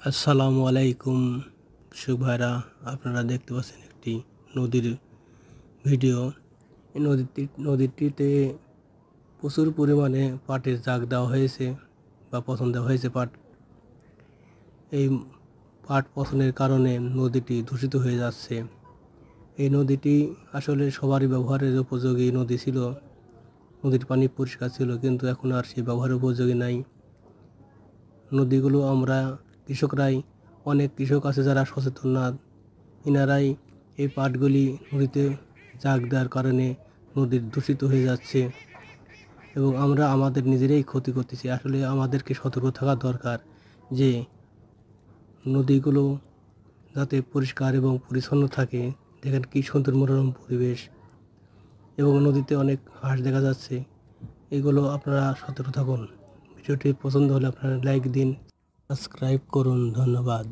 আসসালামু আলাইকুম কৃষক ভাইরা, আপনারা দেখতে পাচ্ছেন একটি নদীর ভিডিও। এই নদীটিতে প্রচুর পরিমাণে পাটের জাগ দেওয়া হয়েছে বা পচন দেওয়া হয়েছে পাট। এই পাট পচনের কারণে নদীটি দূষিত হয়ে যাচ্ছে। এই নদীটি আসলে সবারই ব্যবহারের উপযোগী নদী ছিল, নদীর পানি পরিষ্কার ছিল, কিন্তু এখন আর সেই ব্যবহারের উপযোগী নাই। নদীগুলো আমরা কৃষকরাই, অনেক কৃষক আছে যারা সচেতন না, এনারাই এই পাটগুলি নদীতে জাগ দেওয়ার কারণে নদী দূষিত হয়ে যাচ্ছে এবং আমরা আমাদের নিজেরাই ক্ষতি করতেছি। আসলে আমাদেরকে সতর্ক থাকা দরকার যে নদীগুলো যাতে পরিষ্কার এবং পরিচ্ছন্ন থাকে। দেখেন কী সুন্দর মনোরম পরিবেশ এবং নদীতে অনেক হাঁস দেখা যাচ্ছে। এগুলো আপনারা সতর্ক থাকুন। ভিডিওটি পছন্দ হলে আপনারা লাইক দিন, সাবস্ক্রাইব করুন। ধন্যবাদ।